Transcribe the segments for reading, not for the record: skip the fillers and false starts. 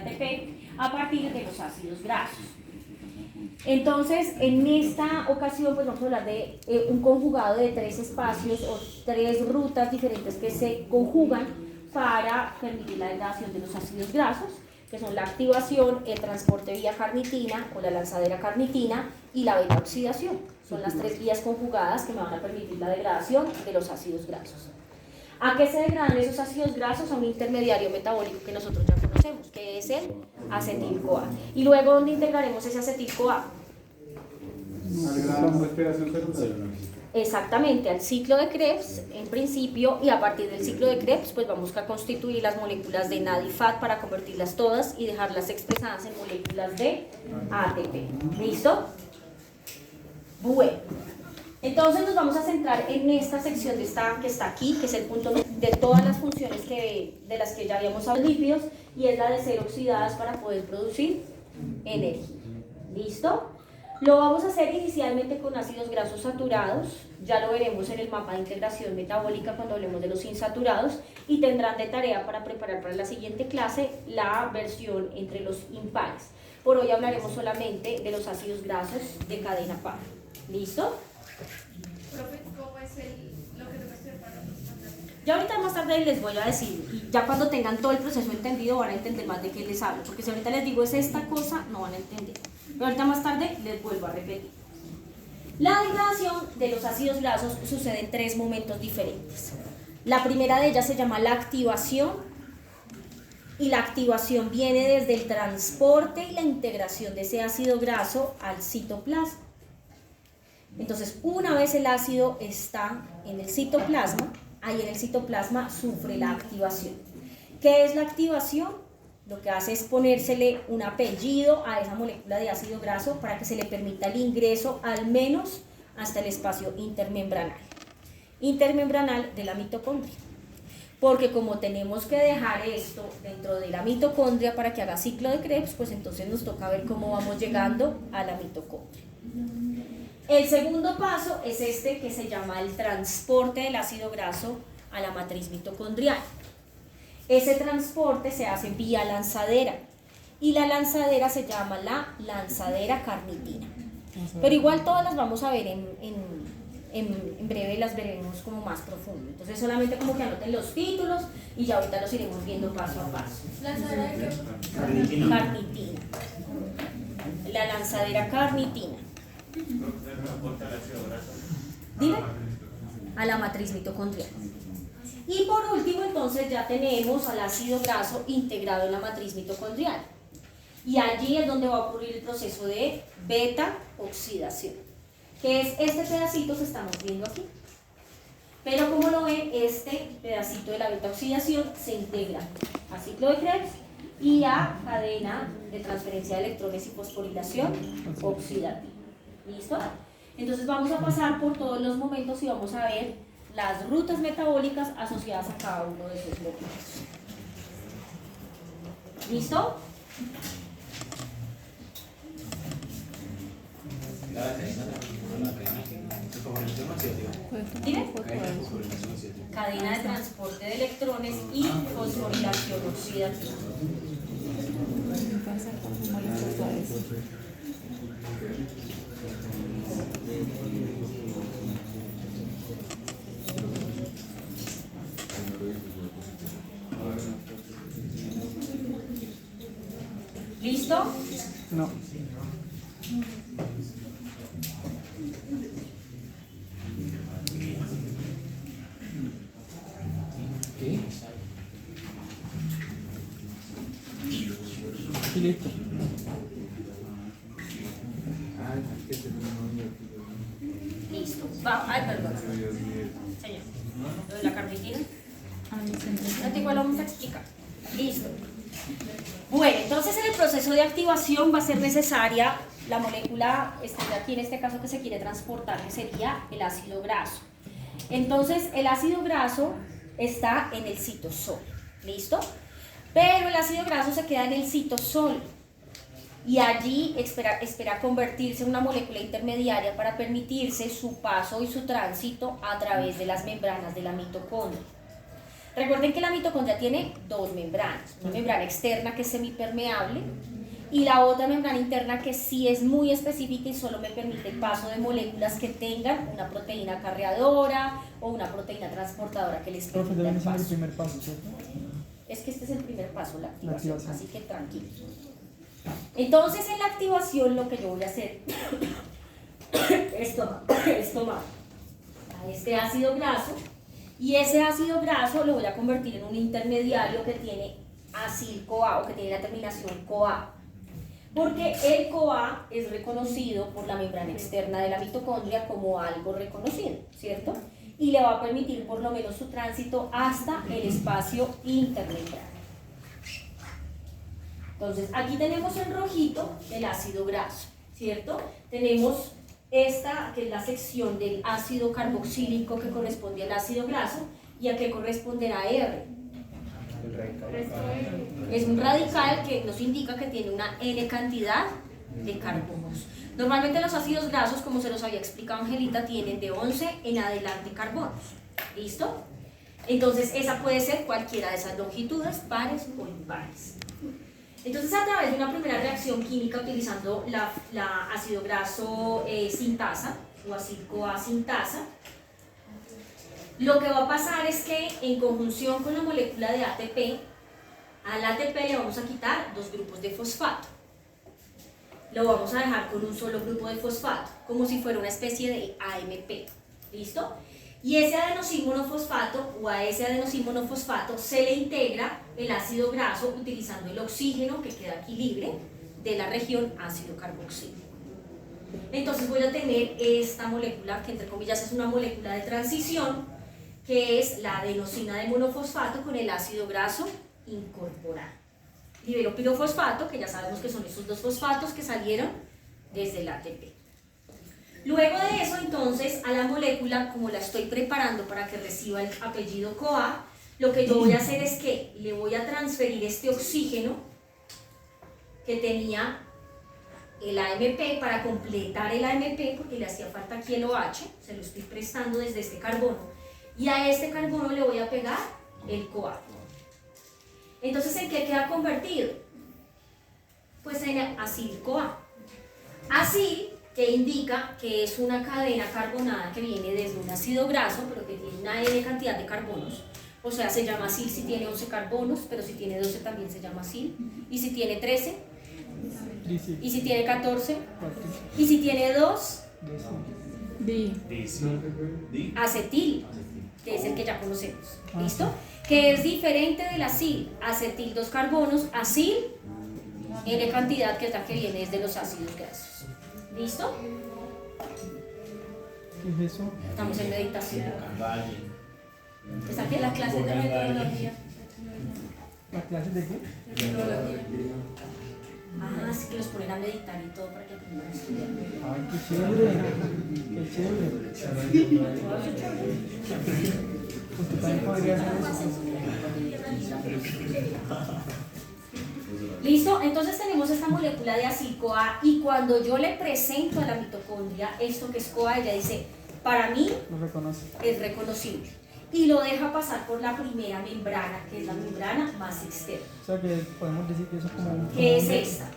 ATP a partir de los ácidos grasos. Entonces, en esta ocasión pues vamos a hablar de un conjugado de 3 espacios o 3 rutas diferentes que se conjugan para permitir la degradación de los ácidos grasos, que son la activación, el transporte vía carnitina o la lanzadera carnitina y la beta oxidación. Son las 3 vías conjugadas que me van a permitir la degradación de los ácidos grasos. ¿A qué se degradan esos ácidos grasos? A un intermediario metabólico que nosotros ya conocemos, que es el acetil-CoA. Y luego, ¿dónde integraremos ese acetil-CoA? A la respiración celular. Exactamente, al ciclo de Krebs en principio, y a partir del ciclo de Krebs pues vamos a constituir las moléculas de NAD y FAT para convertirlas todas y dejarlas expresadas en moléculas de ATP. ¿Listo? Bueno, entonces nos vamos a centrar en esta sección que está aquí, que es el punto de todas las funciones de las que ya habíamos hablado, lípidos, y es la de ser oxidadas para poder producir energía. ¿Listo? Lo vamos a hacer inicialmente con ácidos grasos saturados, ya lo veremos en el mapa de integración metabólica cuando hablemos de los insaturados, y tendrán de tarea para preparar para la siguiente clase la versión entre los impares. Por hoy hablaremos solamente de los ácidos grasos de cadena par. ¿Listo? Profe, ¿cómo es lo que toca hacer para los patrones? Ya ahorita más tarde les voy a decir, y ya cuando tengan todo el proceso entendido van a entender más de qué les hablo, porque si ahorita les digo es esta cosa, no van a entender. Pero ahorita más tarde les vuelvo a repetir. La degradación de los ácidos grasos sucede en 3 momentos diferentes. La primera de ellas se llama la activación, y la activación viene desde el transporte y la integración de ese ácido graso al citoplasma. Entonces, una vez el ácido está en el citoplasma, ahí en el citoplasma sufre la activación. ¿Qué es la activación? Lo que hace es ponérsele un apellido a esa molécula de ácido graso para que se le permita el ingreso al menos hasta el espacio intermembranal de la mitocondria. Porque como tenemos que dejar esto dentro de la mitocondria para que haga ciclo de Krebs, pues entonces nos toca ver cómo vamos llegando a la mitocondria. El segundo paso es este que se llama el transporte del ácido graso a la matriz mitocondrial. Ese transporte se hace vía lanzadera y la lanzadera se llama la lanzadera carnitina. Pero igual todas las vamos a ver en breve, las veremos como más profundo. Entonces solamente como que anoten los títulos y ya ahorita los iremos viendo paso a paso. ¿Lanzadera de qué? Carnitina. La lanzadera carnitina. Dime. A la matriz mitocondrial. Y por último, entonces ya tenemos al ácido graso integrado en la matriz mitocondrial. Y allí es donde va a ocurrir el proceso de beta oxidación, que es este pedacito que estamos viendo aquí. Pero como lo ven, este pedacito de la beta oxidación se integra a ciclo de Krebs y a cadena de transferencia de electrones y fosforilación oxidativa. ¿Listo? Entonces vamos a pasar por todos los momentos y vamos a ver las rutas metabólicas asociadas a cada uno de esos momentos. ¿Listo? ¿Dime? Cadena de transporte de electrones y fosforilación oxidativa. ¿Listo? No. ¿Qué? Y listo. Listo. Ay, perdón. Señor. Lo de la carnitina. No, igual lo vamos a explicar. Listo. Bueno, entonces en el proceso de activación va a ser necesaria la molécula, aquí en este caso que se quiere transportar, que sería el ácido graso. Entonces el ácido graso está en el citosol, ¿listo? Pero el ácido graso se queda en el citosol y allí espera convertirse en una molécula intermediaria para permitirse su paso y su tránsito a través de las membranas de la mitocondria. Recuerden que la mitocondria tiene dos membranas, una membrana externa que es semipermeable y la otra membrana interna que sí es muy específica y solo me permite el paso de moléculas que tengan una proteína acarreadora o una proteína transportadora que les Profe, permita deben el ser el paso. primer paso, ¿cierto? Es que este es el primer paso, la activación, activación. así que tranquilos. Entonces en la activación lo que yo voy a hacer es tomar a este ácido graso y ese ácido graso lo voy a convertir en un intermediario que tiene acil-CoA o que tiene la terminación CoA. Porque el CoA es reconocido por la membrana externa de la mitocondria como algo reconocido, ¿cierto? Y le va a permitir por lo menos su tránsito hasta el espacio intermembrana. Entonces, aquí tenemos en rojito el ácido graso, ¿cierto? Tenemos esta, que es la sección del ácido carboxílico que corresponde al ácido graso, y a qué corresponderá R. Es un radical que nos indica que tiene una N cantidad de carbonos. Normalmente los ácidos grasos, como se los había explicado Angelita, tienen de 11 en adelante carbonos. ¿Listo? Entonces esa puede ser cualquiera de esas longitudes, pares o impares. Entonces a través de una primera reacción química utilizando la ácido graso sintasa o acil-CoA sintasa, lo que va a pasar es que en conjunción con la molécula de ATP, al ATP le vamos a quitar dos grupos de fosfato. Lo vamos a dejar con un solo grupo de fosfato, como si fuera una especie de AMP. ¿Listo? Y ese adenosín monofosfato o a ese adenosín monofosfato se le integra el ácido graso utilizando el oxígeno que queda aquí libre de la región ácido carboxílico. Entonces voy a tener esta molécula que entre comillas es una molécula de transición, que es la adenosina de monofosfato con el ácido graso incorporado. Libero pirofosfato, que ya sabemos que son esos dos fosfatos que salieron desde el ATP. Luego de eso, entonces, a la molécula, como la estoy preparando para que reciba el apellido CoA, lo que yo voy a hacer es que le voy a transferir este oxígeno que tenía el AMP para completar el AMP, porque le hacía falta aquí el OH, se lo estoy prestando desde este carbono, y a este carbono le voy a pegar el CoA. Entonces, ¿en qué queda convertido? Pues en acil-CoA. Acil, que indica que es una cadena carbonada que viene desde un ácido graso, pero que tiene una N cantidad de carbonos. O sea, se llama acil si tiene 11 carbonos, pero si tiene 12 también se llama acil. Y si tiene 13, y si tiene 14, y si tiene 2, acetil, que es el que ya conocemos. ¿Listo? Que es diferente del acil. Acetil, 2 carbonos, acil, N cantidad, que es la que viene desde los ácidos grasos. ¿Listo? ¿Qué es eso? Estamos en meditación. ¿Está aquí? La clase de metodología. ¿La clase de qué? Ah, sí que los ponen a meditar y todo para que aprendan a estudiar. Ay, qué chévere. Qué chévere. Usted también podría hacer eso. ¿Listo? Entonces tenemos esta molécula de acil-CoA y cuando yo le presento a la mitocondria esto que es CoA, ella dice, para mí Lo reconoce. es reconocible. Y lo deja pasar por la primera membrana, que es la membrana más externa. O sea que podemos decir que eso es como un... ¿Qué es esta?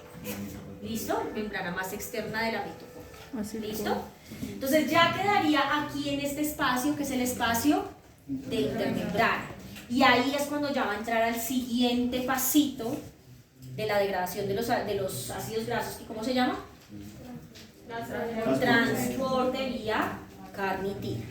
¿Listo? Membrana más externa de la mitocondria. ¿Listo? Entonces ya quedaría aquí en este espacio, que es el espacio de intermembrana. Y ahí es cuando ya va a entrar al siguiente pasito de la degradación de los ácidos grasos. ¿Y cómo se llama? Transporte vía carnitina.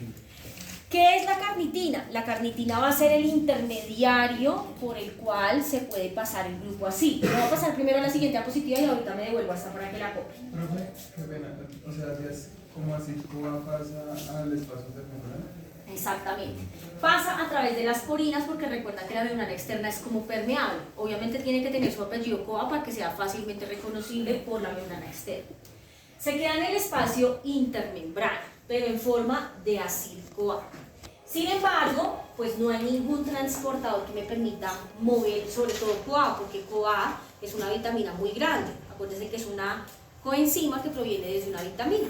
¿Qué es la carnitina? La carnitina va a ser el intermediario por el cual se puede pasar el grupo así. Voy a pasar primero a la siguiente diapositiva y ahorita me devuelvo hasta para que la copie. Profe, qué pena. O sea, es como así CoA pasa al espacio intermembrana. Exactamente. Pasa a través de las porinas porque recuerda que la membrana externa es como permeable. Obviamente tiene que tener su apellido CoA para que sea fácilmente reconocible por la membrana externa. Se queda en el espacio intermembrana, pero en forma de acil-CoA. Sin embargo, pues no hay ningún transportador que me permita mover, sobre todo CoA, porque CoA es una vitamina muy grande. Acuérdense que es una coenzima que proviene desde una vitamina,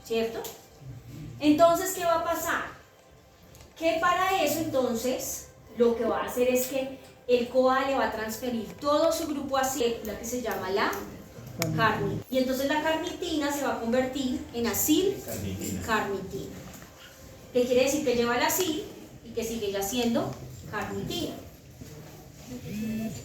¿cierto? Entonces, ¿qué va a pasar? Que para eso entonces lo que va a hacer es que el CoA le va a transferir todo su grupo a molécula que se llama la carnitina. Y entonces la carnitina se va a convertir en acilcarnitina. ¿Qué quiere decir? Que lleva el acil y que sigue ya siendo carnitina.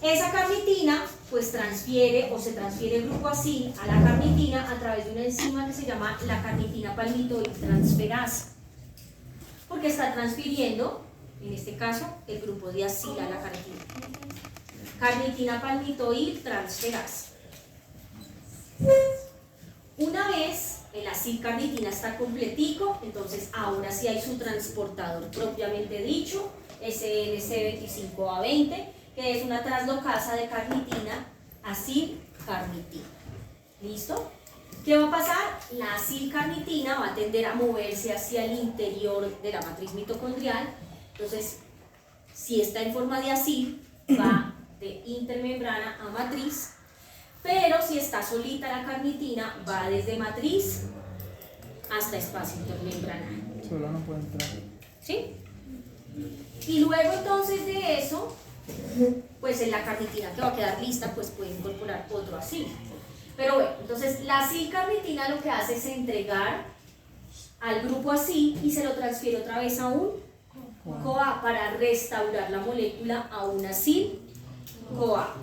Esa carnitina pues transfiere o se transfiere el grupo acil a la carnitina a través de una enzima que se llama la carnitina palmitoyltransferasa, porque está transfiriendo, en este caso, el grupo de acil a la carnitina palmitoyltransferasa. Una vez el acilcarnitina está completico, entonces ahora sí hay su transportador propiamente dicho, SLC25A20, que es una translocasa de carnitina a acilcarnitina. ¿Listo? ¿Qué va a pasar? La acilcarnitina va a tender a moverse hacia el interior de la matriz mitocondrial. Entonces, si está en forma de acil, va de intermembrana a matriz, pero si está solita la carnitina, va desde matriz hasta espacio intermembranario. Solo no puede entrar. ¿Sí? Y luego entonces de eso, pues en la carnitina que va a quedar lista, pues puede incorporar otro acil. Pero bueno, entonces la acilcarnitina lo que hace es entregar al grupo acil y se lo transfiere otra vez a un CoA para restaurar la molécula a un acil CoA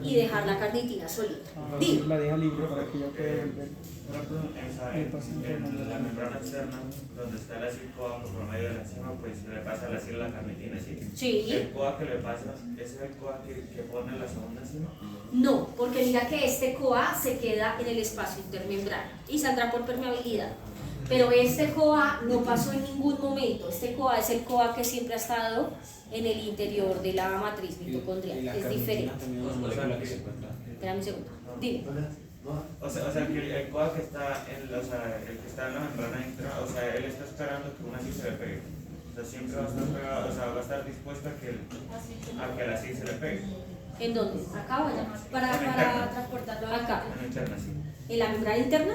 y dejar la carnitina solita. Dime. La deja libre para que ella pueda volver. En la membrana externa, donde está el acil CoA por medio de la enzima, pues le pasa el acil a la carnitina, ¿sí? Sí. ¿El CoA que le pasa es el CoA que pone la segunda enzima? No, porque mira que este CoA se queda en el espacio intermembrana y saldrá por permeabilidad. Pero este CoA no pasó en ningún momento. Este CoA es el CoA que siempre ha estado en el interior de la matriz mitocondrial. Es diferente. Espérame un segundo. Dime. O sea que el CoA que está en la, o sea, el que está en la membrana interna, o sea, él está esperando que un acil se le pegue. O sea, siempre va a estar pegado, o sea, va a estar dispuesto a que el acil se le pegue. ¿En dónde? ¿Acá o allá? Para transportarlo Acá. En la interna, sí. ¿En la membrana interna?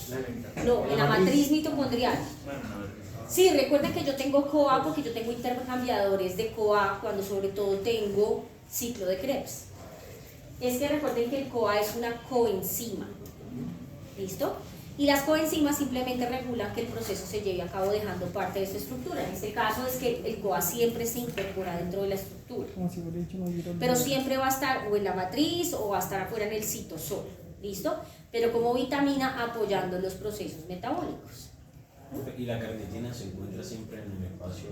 La interna. No, en la matriz mitocondrial. Bueno, no, Sí, recuerden que yo tengo CoA porque yo tengo intercambiadores de CoA cuando sobre todo tengo ciclo de Krebs. Es que recuerden que el CoA es una coenzima. ¿Listo? Y las coenzimas simplemente regulan que el proceso se lleve a cabo dejando parte de su estructura. En este caso es que el CoA siempre se incorpora dentro de la estructura. Como si hubiera dicho no hubiera Pero olvidado. siempre va a estar o en la matriz o va a estar afuera en el citosol. ¿Listo? Pero como vitamina apoyando los procesos metabólicos. Y la carnitina se encuentra siempre en el espacio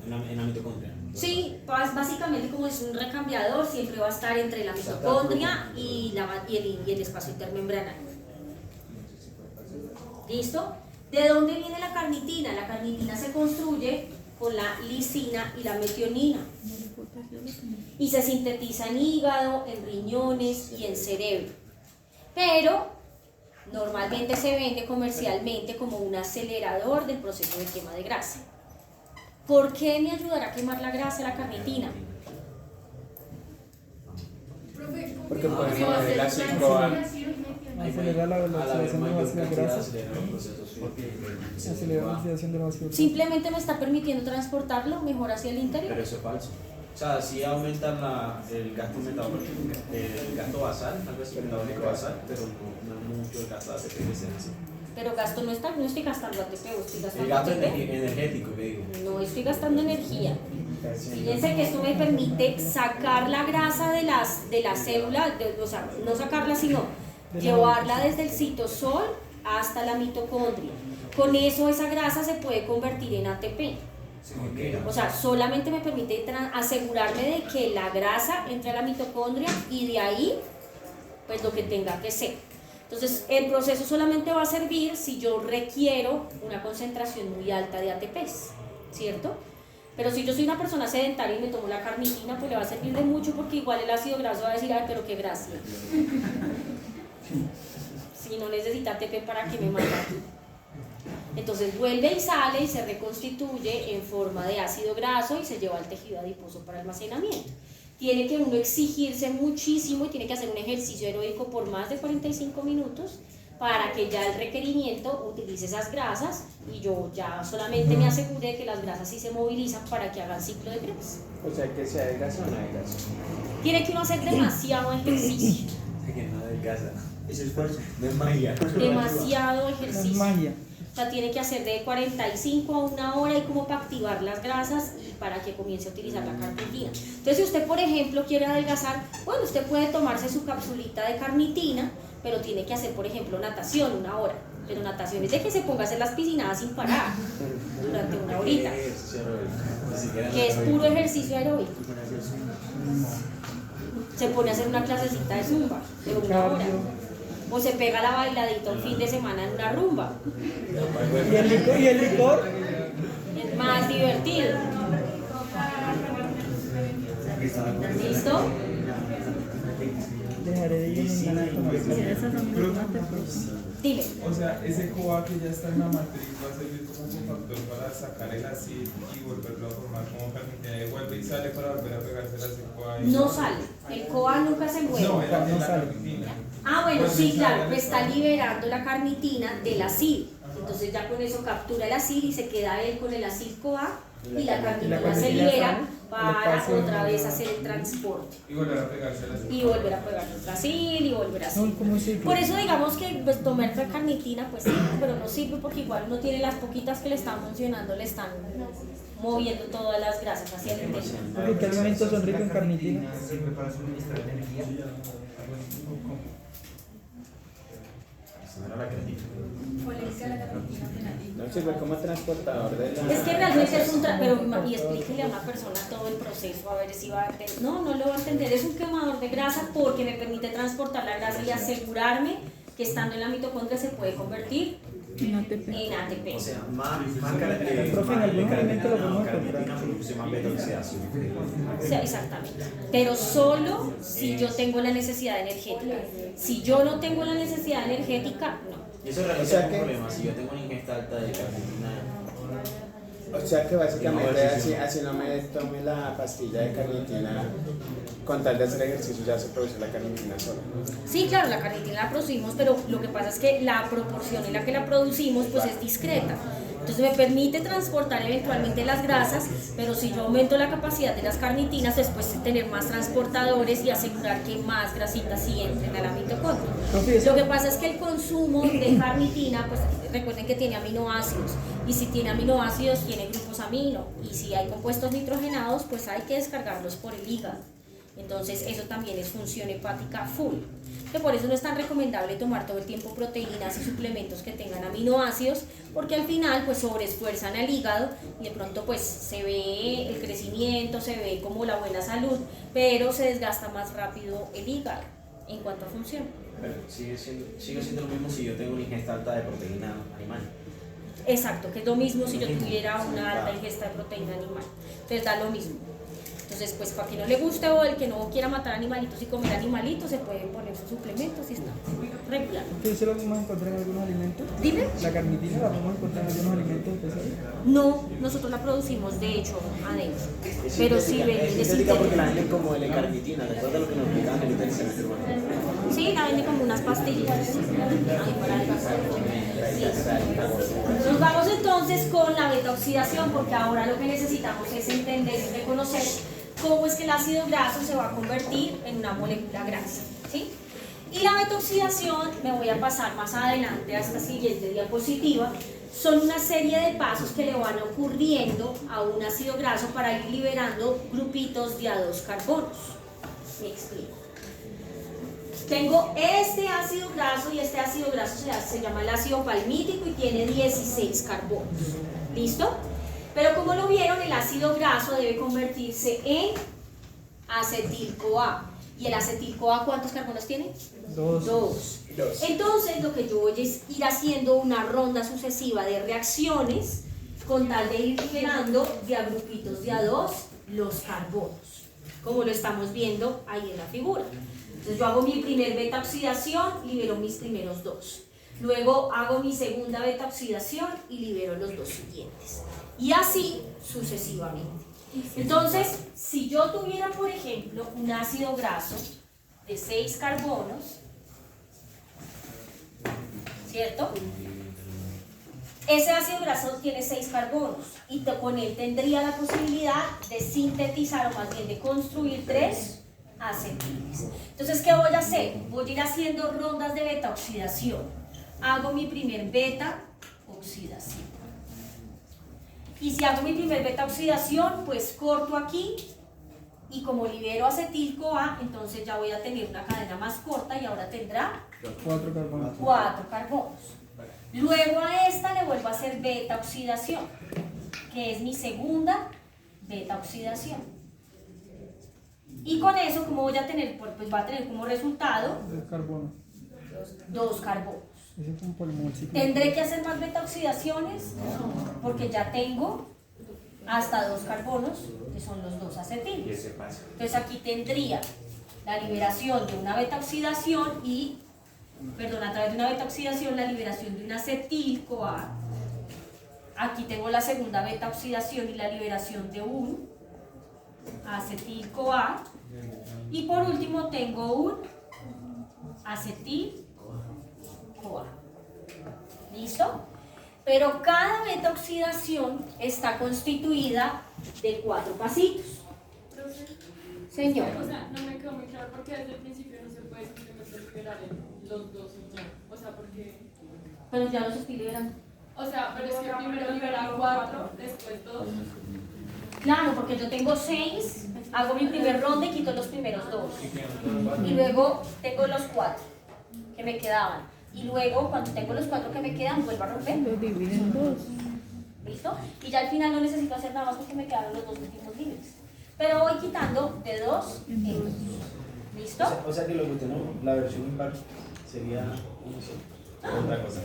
en la mitocondria. Sí, básicamente como es un recambiador, siempre va a estar entre la mitocondria y el espacio intermembranario. ¿Listo? ¿De dónde viene la carnitina? La carnitina se construye con la lisina y la metionina. Y se sintetiza en hígado, en riñones y en cerebro. Pero normalmente se vende comercialmente como un acelerador del proceso de quema de grasa. ¿Por qué me ayudará a quemar la grasa la carnitina? Porque puede ¿cómo mover el hacer acil una CoA. Acelera la oxidación de las ácidos grasos. acelera los procesos. Acelera la oxidación de los ácidos grasos. Simplemente me está permitiendo transportarlo mejor hacia el interior. Pero eso es falso. O sea, sí aumenta el gasto metabólico, el gasto basal, algo así, metabólico basal, pero no mucho el gasto de ATP que se hace. Pero gasto no estoy gastando ATP, estoy El gastando gasto ATP. energético, que digo. No estoy gastando energía. Fíjense que esto me permite sacar la grasa de las células, o sea, no sacarla, sino llevarla desde el citosol hasta la mitocondria. Con eso esa grasa se puede convertir en ATP. O sea, solamente me permite asegurarme de que la grasa entre a la mitocondria y de ahí, pues lo que tenga que ser. Entonces, el proceso solamente va a servir si yo requiero una concentración muy alta de ATPs, ¿cierto? Pero si yo soy una persona sedentaria y me tomo la carnitina, pues le va a servir de mucho porque igual el ácido graso va a decir, ay, pero qué gracia. Si no necesita ATP para que me mate aquí. Entonces vuelve y sale y se reconstituye en forma de ácido graso y se lleva al tejido adiposo para almacenamiento. Tiene que uno exigirse muchísimo y tiene que hacer un ejercicio aeróbico por más de 45 minutos para que ya el requerimiento utilice esas grasas y yo ya solamente me aseguré que las grasas sí se movilizan para que hagan ciclo de Krebs. O sea, que se adelgaza o no adelgaza. Tiene que uno hacer demasiado ejercicio, Que no adelgaza. Es esfuerzo, no es magia. demasiado No es ejercicio. magia. O sea, tiene que hacer de 45 a 1 hora y como para activar las grasas y para que comience a utilizar la carnitina. Entonces, si usted, por ejemplo, quiere adelgazar, bueno, usted puede tomarse su capsulita de carnitina, pero tiene que hacer, por ejemplo, natación 1 hora. Pero natación es de que se ponga a hacer las piscinadas sin parar durante 1 horita, que es puro ejercicio aeróbico. Se pone a hacer una clasecita de zumba de 1 hora. O se pega la bailadita un fin de semana en una rumba. ¿Y el licor? ¿Y el licor? Es más divertido. ¿Listo? Dejaré de ir en la Dime. O sea, ese CoA que ya está en la matriz va a servir como un factor para sacar el ácido y volverlo a formar como carnitina y vuelve y sale para volver a pegarse el ácido CoA. No sale. El CoA nunca se mueve. No, era No la sale. carnitina. Ah, bueno, Pues sí, sí, claro, sale, está sale. liberando la carnitina del acid. Entonces ya con eso captura el acid y se queda él con el acid CoA y la carnitina se carnitina libera sale, le para pasa otra un- vez hacer el transporte Y volver a pegarse el ácido. y volver a pegar el acid y volver así. Son como un ciclo. Por eso digamos que pues, tomar carnitina pues sí, pero no sirve porque igual uno tiene las poquitas que le están funcionando, le están moviendo todas las grasas hacia el interior. ¿Qué alimentos son ricos en carnitina? Sirve para suministrar energía. No era la creatina. No sirve como transportador de la... Es que realmente es un pero y explíquele a una persona todo el proceso a ver si va a entender. No, no lo va a entender. Es un quemador de grasa porque me permite transportar la grasa y asegurarme que estando en la mitocondria se puede convertir en ATP. O sea, más Profe, en algún alimento lo podemos encontrar. carnitina produce más beta-oxidación. Sí, exactamente. Pero solo si yo tengo la necesidad energética. Si yo no tengo la necesidad energética, no. Y eso realmente O sea es un que- problema. Si yo tengo una ingesta alta de carnitina, O sea que básicamente No, ejercicio. así no me tome la pastilla de carnitina, con tal de hacer ejercicio ya se produce la carnitina sola. Sí, claro, la carnitina la producimos, pero lo que pasa es que la proporción en la que la producimos pues es discreta. Entonces me permite transportar eventualmente las grasas, pero si yo aumento la capacidad de las carnitinas, después de tener más transportadores y asegurar que más grasitas sí entren a la mitocondria. Profe, Lo que pasa es que el consumo de carnitina, pues recuerden que tiene aminoácidos, y si tiene aminoácidos tiene grupos amino, y si hay compuestos nitrogenados, pues hay que descargarlos por el hígado. Entonces eso también es función hepática full. Que por eso no es tan recomendable tomar todo el tiempo proteínas y suplementos que tengan aminoácidos, porque al final pues sobreesfuerzan al hígado y de pronto pues se ve el crecimiento, se ve como la buena salud, pero se desgasta más rápido el hígado en cuanto a función. pero sigue siendo lo mismo si yo tengo una ingesta alta de proteína animal. Exacto, que es lo mismo si yo tuviera una alta ingesta de proteína animal. Entonces da lo mismo. Entonces, pues para que no le guste o el que no quiera matar animalitos y comer animalitos, se pueden poner sus suplementos y está regular. ¿qué se lo podemos encontrar en algunos alimentos? Dime. ¿La carnitina la podemos encontrar en algunos alimentos especiales? No, nosotros la producimos de hecho adentro. Pero sí, Es es sintética porque la sintética. venden como L-carnitina, después de lo que nos explicaban ahorita en el semestre. Sí, la venden como unas pastillitas. Ahí para adelgazar. Nos vamos entonces con la beta-oxidación, porque ahora lo que necesitamos es entender y reconocer cómo es que el ácido graso se va a convertir en una molécula grasa, ¿sí? Y la beta-oxidación, me voy a pasar más adelante a esta siguiente diapositiva, son una serie de pasos que le van ocurriendo a un ácido graso para ir liberando grupitos de A2 carbonos. Me explico. Tengo este ácido graso y este ácido graso se llama el ácido palmítico y tiene 16 carbonos. ¿Listo? Pero como lo vieron, el ácido graso debe convertirse en acetil-CoA. ¿Y el acetil-CoA cuántos carbonos tiene? Dos. Entonces lo que yo voy es ir haciendo una ronda sucesiva de reacciones con tal de ir liberando de a grupitos de A2 los carbonos, como lo estamos viendo ahí en la figura. Entonces yo hago mi primer beta oxidación, libero mis primeros dos. Luego hago mi segunda beta oxidación y libero los dos siguientes. Y así sucesivamente. Entonces, si yo tuviera, por ejemplo, un ácido graso de 6 carbonos, ¿cierto? Ese ácido graso tiene 6 carbonos y con él tendría la posibilidad de sintetizar o más bien de construir 3 acetiles. Entonces, ¿qué voy a hacer? Voy a ir haciendo rondas de beta oxidación. Hago mi primer beta oxidación. Y si hago mi primer beta oxidación, pues corto aquí y como libero acetil-CoA, entonces ya voy a tener una cadena más corta y ahora tendrá 4 carbonos. 4 carbonos. Luego a esta le vuelvo a hacer beta oxidación, que es mi segunda beta oxidación. Y con eso, como voy a tener, pues va a tener como resultado 2 carbonos. 2 carbonos. Ese es un pulmón, sí. ¿Tendré que hacer más beta oxidaciones? Porque ya tengo hasta 2 carbonos, que son los 2 acetiles. Entonces aquí tendría la liberación de una beta oxidación y, perdón, a través de una beta oxidación, la liberación de un acetil-CoA. Aquí tengo la segunda beta oxidación y la liberación de un acetil-CoA. Y por último tengo un acetil-CoA. ¿Listo? Pero cada beta oxidación está constituida de 4 pasitos. Señor. O sea, no me quedó muy claro porque desde el principio no se puede simplemente liberar los dos y ya. O sea, porque. Pero ya los estoy liberando. O sea, pero es que primero libera 4, después 2. Claro, porque yo tengo 6, hago mi primer ronda y quito los primeros 2. Y luego tengo los 4 que me quedaban. Y luego, cuando tengo los 4 que me quedan, vuelvo a romper. Lo dividen en 2. ¿Listo? Y ya al final no necesito hacer nada más porque me quedaron los 2 últimos libres. Pero voy quitando de 2 en 2. ¿Listo? O sea que lo que tenemos, la versión impar sería uno solo. Otra cosa.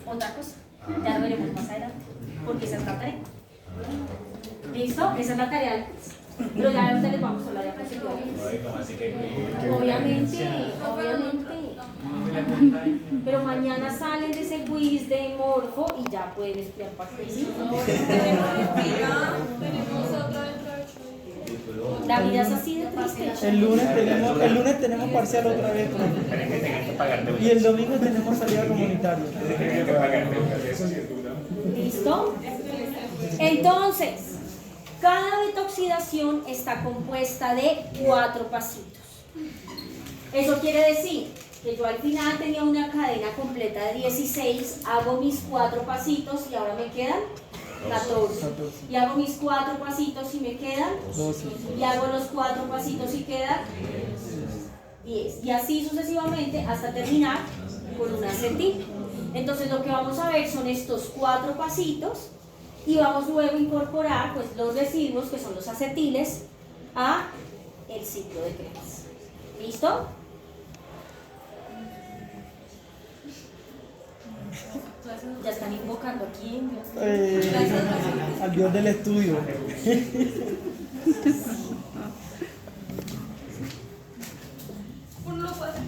Otra cosa. Ya lo veremos más adelante. Porque esa es la tarea. ¿Listo? Esa es la tarea. Pero ya ahorita les vamos a hablar de positivamente. Obviamente. Pero mañana salen de ese quiz de morfo y ya pueden estudiar participación. Tenemos otro dentro de 8 días. La vida es así de triste. El lunes tenemos parcial otra vez, profe. Y el domingo tenemos salida comunitaria. ¿Listo? Entonces, cada beta oxidación está compuesta de 4 pasitos. Eso quiere decir que yo al final tenía una cadena completa de 16, hago mis 4 pasitos y ahora me quedan 14. Y hago mis 4 pasitos y me quedan 12. y hago los 4 pasitos y quedan 10. Y así sucesivamente hasta terminar con un acetil. Entonces lo que vamos a ver son estos 4 pasitos y vamos luego a incorporar pues, los residuos que son los acetiles a el ciclo de Krebs. ¿Listo? Ya están invocando aquí. Al dios del estudio. Uno lo puede hacer.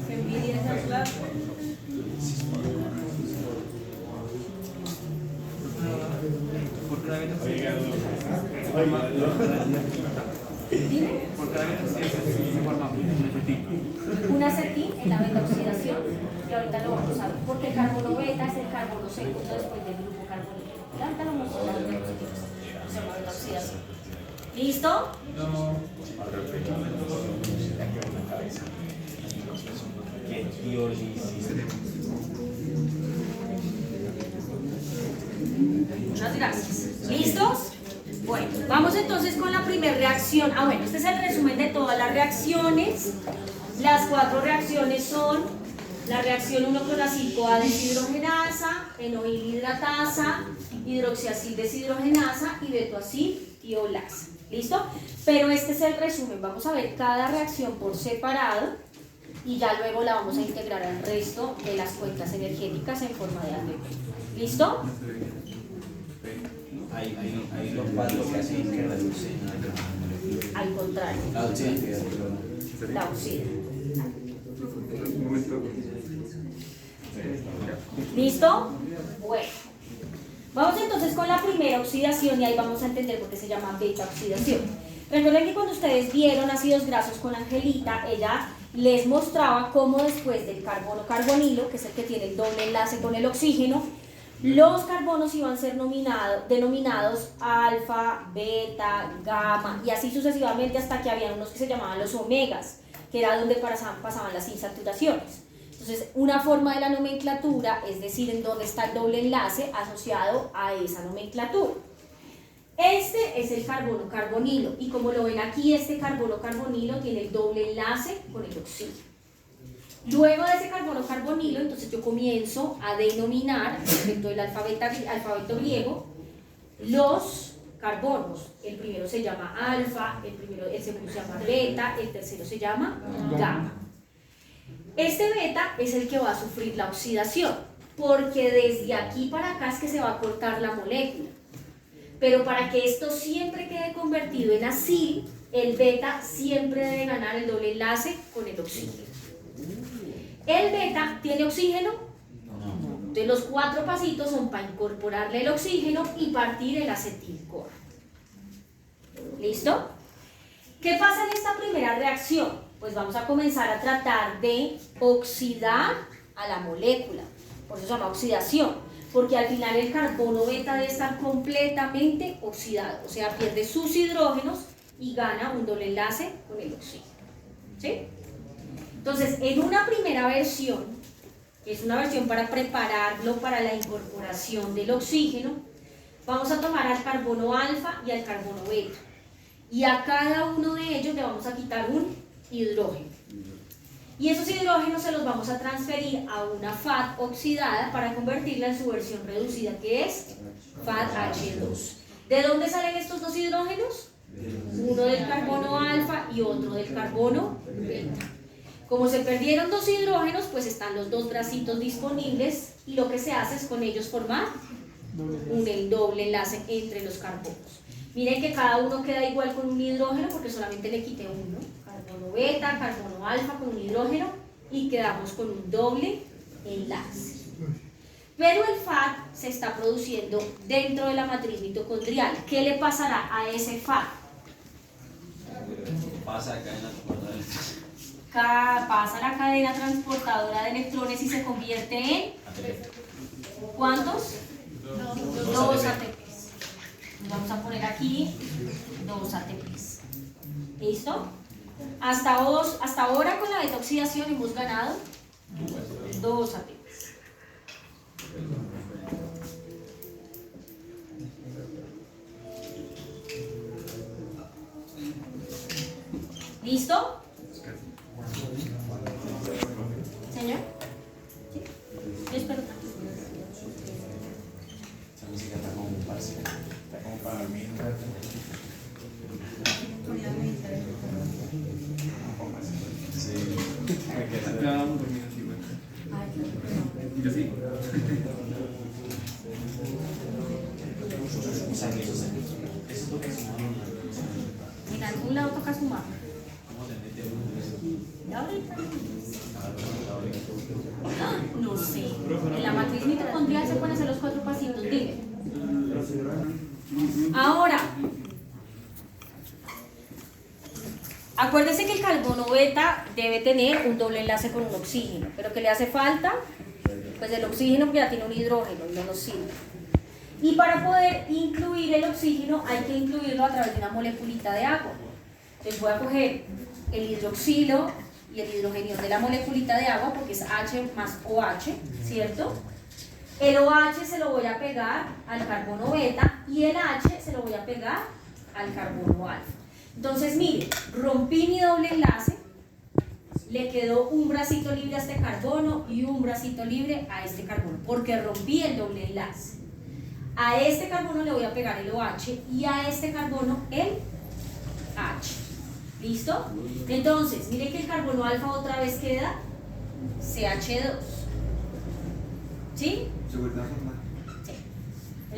Qué envidia esa clase. Dime. Un acetil en la beta oxidación, y ahorita lo vamos a ver, porque el carbono beta es el carbono segundo después del grupo carbonílico. Ahorita lo vamos a ver, se llama beta oxidación. ¿Listo? Muchas gracias. ¿Listos? Bueno, vamos entonces con la primera reacción. Bueno, este es el resumen de todas las reacciones. Las 4 reacciones son la reacción 1-cloracil-CoA deshidrogenasa, fenoil hidratasa, hidroxiacil deshidrogenasa y betoacil tiolasa. ¿Listo? Pero este es el resumen. Vamos a ver cada reacción por separado y ya luego la vamos a integrar al resto de las cuencas energéticas en forma de ATP. ¿Listo? Hay los 4 que hacen que reducen Al contrario, la oxidación. la oxida. ¿Listo? Bueno. Vamos entonces con la primera oxidación y ahí vamos a entender por qué se llama beta oxidación. Recuerden que cuando ustedes vieron ácidos grasos con Angelita, ella les mostraba cómo después del carbono carbonilo, que es el que tiene el doble enlace con el oxígeno, los carbonos iban a ser denominados alfa, beta, gamma y así sucesivamente hasta que había unos que se llamaban los omegas, que era donde pasaban las insaturaciones. Entonces, una forma de la nomenclatura es decir en dónde está el doble enlace asociado a esa nomenclatura. Este es el carbono carbonilo y como lo ven aquí, este carbono carbonilo tiene el doble enlace con el oxígeno. Luego de ese carbono carbonilo, entonces yo comienzo a denominar, respecto del alfabeto griego, los carbonos. El primero se llama alfa, el segundo se llama beta, el tercero se llama gamma. Este beta es el que va a sufrir la oxidación, porque desde aquí para acá es que se va a cortar la molécula. Pero para que esto siempre quede convertido en acil, el beta siempre debe ganar el doble enlace con el oxígeno. ¿El beta tiene oxígeno? No. Entonces los 4 pasitos son para incorporarle el oxígeno y partir el acetil-CoA. ¿Listo? ¿Qué pasa en esta primera reacción? Pues vamos a comenzar a tratar de oxidar a la molécula. Por eso se llama oxidación, porque al final el carbono beta debe estar completamente oxidado, o sea, pierde sus hidrógenos y gana un doble enlace con el oxígeno. ¿Sí? Entonces, en una primera versión, que es una versión para prepararlo para la incorporación del oxígeno, vamos a tomar al carbono alfa y al carbono beta. Y a cada uno de ellos le vamos a quitar un hidrógeno. Y esos hidrógenos se los vamos a transferir a una FAD oxidada para convertirla en su versión reducida, que es FADH2. ¿De dónde salen estos dos hidrógenos? Uno del carbono alfa y otro del carbono beta. Como se perdieron 2 hidrógenos, pues están los 2 bracitos disponibles y lo que se hace es con ellos formar un doble enlace entre los carbonos. Miren que cada uno queda igual con un hidrógeno porque solamente le quité uno. Carbono beta, carbono alfa con un hidrógeno y quedamos con un doble enlace. Pero el FAD se está produciendo dentro de la matriz mitocondrial. ¿Qué le pasará a ese FAD? Pasa acá en la transportadora. Pasa la cadena transportadora de electrones y se convierte en ¿cuántos? 2 ATPs. Vamos a poner aquí 2 ATPs. ¿Listo? Hasta ahora con la beta oxidación hemos ganado 2 ATPs. ¿Listo? ¿Señor? ¿Sí? Yo espero. Esa música está como un parcial. Está como para dormir. Sí. Yo sí. En algún lado toca sumar. No sé. En la matriz mitocondrial se pueden hacer los 4 pasitos. Dime. Ahora, acuérdense que el carbono beta debe tener un doble enlace con un oxígeno. ¿Pero qué le hace falta? Pues el oxígeno, porque ya tiene un hidrógeno y no nos sirve. Y para poder incluir el oxígeno hay que incluirlo a través de una moleculita de agua. Entonces voy a coger el hidroxilo y el hidrogenio de la moleculita de agua porque es H más OH, ¿cierto? El OH se lo voy a pegar al carbono beta y el H se lo voy a pegar al carbono alfa. Entonces mire, rompí mi doble enlace, le quedó un bracito libre a este carbono y un bracito libre a este carbono porque rompí el doble enlace. A este carbono le voy a pegar el OH y a este carbono el H. ¿Listo? Entonces, miren que el carbono alfa otra vez queda CH2. ¿Sí? Seguridad formal. Sí.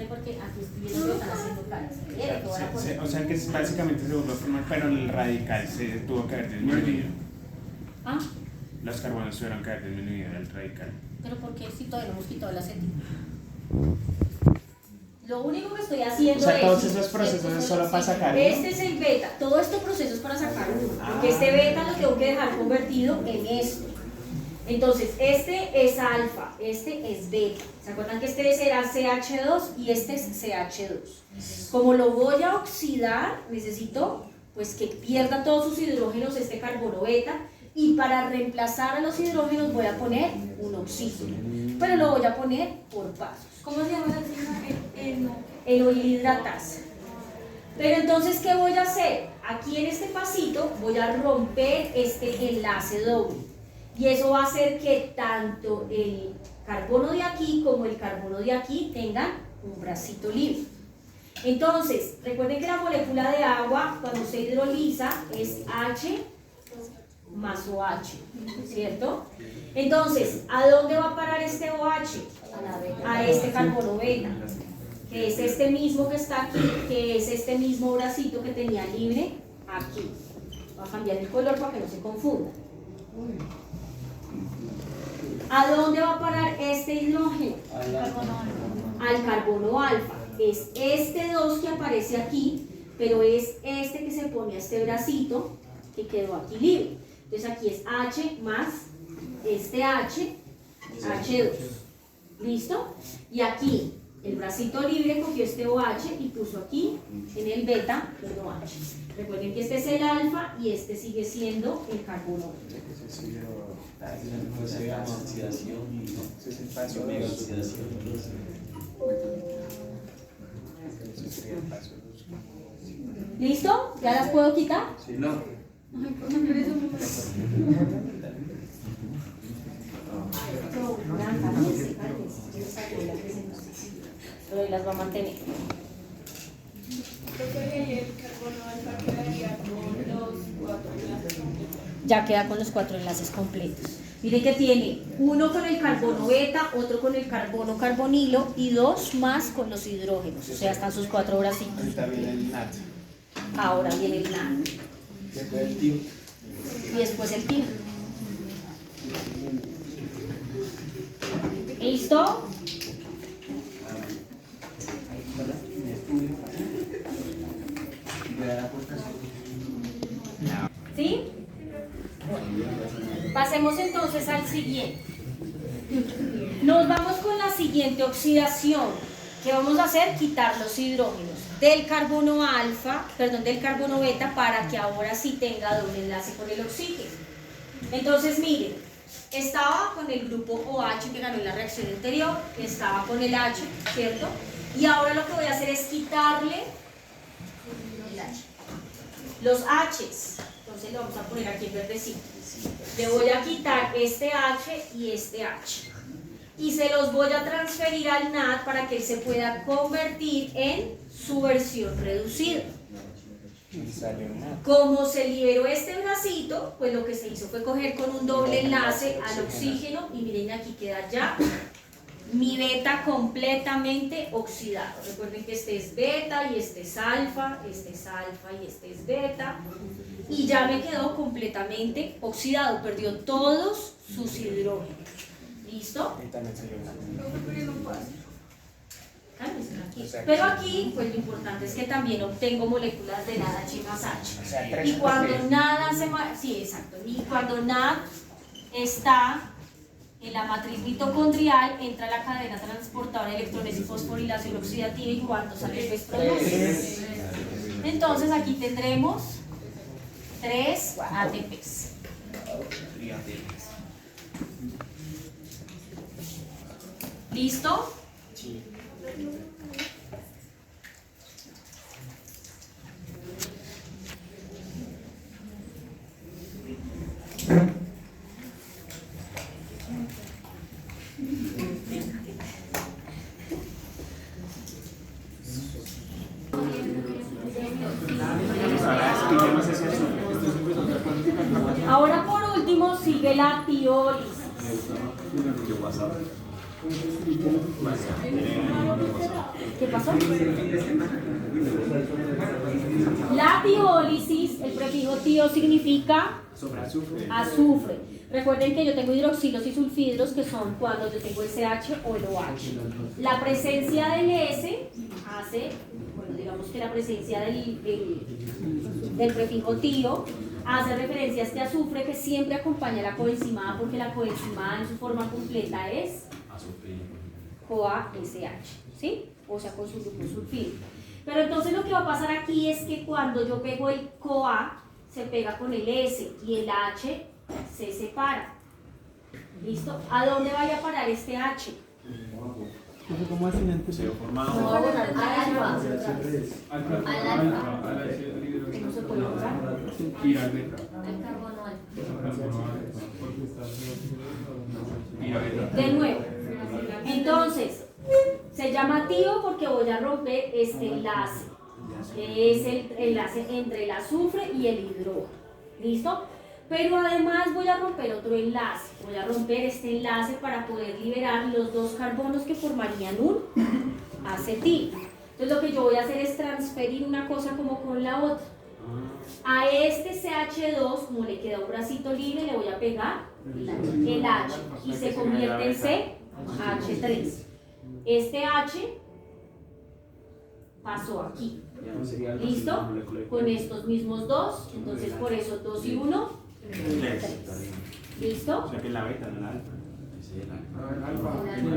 Porque aquí estoy viendo que están haciendo caras. O sea que es básicamente se volvió a formar, pero el radical se tuvo que haber disminuido. ¿Ah? Los carbonos tuvieron que haber disminuido el radical. Pero ¿por qué si todavía no hemos quitado el acetil? Lo único que estoy haciendo O sea, es... todos esos procesos es solo para sacar uno. Este es el beta. Todo este proceso es para sacar uno. Porque este beta lo tengo que dejar convertido en esto. Entonces, este es alfa, este es beta. ¿Se acuerdan que este será CH2 y este es CH2? Como lo voy a oxidar, necesito pues que pierda todos sus hidrógenos este carbono beta, y para reemplazar a los hidrógenos voy a poner un oxígeno, pero lo voy a poner por pasos. ¿Cómo se llama la enzima? Enohidratasa. Pero entonces, ¿qué voy a hacer? Aquí en este pasito voy a romper este enlace doble, y eso va a hacer que tanto el carbono de aquí como el carbono de aquí tengan un bracito libre. Entonces, recuerden que la molécula de agua, cuando se hidroliza, es H más OH, ¿cierto? Entonces, ¿a dónde va a parar este OH? A este carbono beta, que es este mismo que está aquí, que es este mismo bracito que tenía libre aquí. Voy a cambiar el color para que no se confunda. ¿A dónde va a parar este hidrógeno? Al carbono alfa. Es este 2 que aparece aquí, pero es este que se pone a este bracito que quedó aquí libre. Entonces aquí es H más este H, H2. ¿Listo? Y aquí el bracito libre cogió este OH y puso aquí en el beta el OH. Recuerden que este es el alfa y este sigue siendo el carbono. ¿Listo? ¿Ya las puedo quitar? Sí, no. Pero ahí las va a mantener. Creo que el carbono alfa quedaría con los 4 enlaces completos. Ya queda con los 4 enlaces completos. Miren que tiene uno con el carbono beta, otro con el carbono carbonilo y 2 más con los hidrógenos. O sea, están sus 4 bracitos. Ahorita viene el NAT. Ahora viene el NAD. Y después el TIR. ¿Listo? ¿Sí? Pasemos entonces al siguiente. Nos vamos con la siguiente oxidación. ¿Qué vamos a hacer? Quitar los hidrógenos del carbono alfa, perdón, del carbono beta, para que ahora sí tenga doble enlace con el oxígeno. Entonces, miren, estaba con el grupo OH que ganó en la reacción anterior, estaba con el H, ¿cierto? Y ahora lo que voy a hacer es quitarle el H. Los H's, entonces lo vamos a poner aquí en verdecito. Le voy a quitar este H y este H. Y se los voy a transferir al NAD para que él se pueda convertir en su versión reducida. Como se liberó este bracito, pues lo que se hizo fue coger con un doble enlace al oxígeno y miren, aquí queda ya mi beta completamente oxidado. Recuerden que este es beta y este es alfa y este es beta. Y ya me quedó completamente oxidado, perdió todos sus hidrógenos. ¿Listo? Pero aquí, pues lo importante es que también obtengo moléculas de NAD H más H. Y cuando NAD sí, exacto. Y cuando NAD está en la matriz mitocondrial, entra a la cadena transportadora de electrones y fosforilación oxidativa. ¿Y cuánto sale? Pues produce. Entonces aquí tendremos 3 ATPs. ¿Listo? Sí. Ahora por último sigue la tiólisis. ¿Qué pasó? La tiólisis, el prefijo tío significa azufre. Recuerden que yo tengo hidroxilos y sulfidros, que son cuando yo tengo SH o el OH. La presencia del S hace, bueno, digamos que la presencia del prefijo tío hace referencia a este azufre que siempre acompaña la coenzimada, porque la coenzimada en su forma completa es CoA-SH, ¿sí? O sea, con su grupo sulfídrico. Pero entonces lo que va a pasar aquí es que cuando yo pego el CoA, se pega con el S y el H se separa. ¿Listo? ¿A dónde vaya a parar este H? ¿Cómo hacen antes? Se formado. No, al alfa. ¿Cómo se puede lograr? Ir al beta. Al carbono alfa. Carbono alfa, porque está ir a beta. De nuevo. Entonces, se llama tío porque voy a romper este enlace, que es el enlace entre el azufre y el hidrógeno. ¿Listo? Pero además voy a romper otro enlace. Voy a romper este enlace para poder liberar los dos carbonos que formarían un acetil. Entonces lo que yo voy a hacer es transferir una cosa como con la otra. A este CH2, como le queda un bracito libre, le voy a pegar el H y se convierte en CH3. Este H pasó aquí. ¿Listo? Con estos mismos dos, entonces por eso 2 y 1, 3. ¿Listo? O sea que es la beta, no la alfa.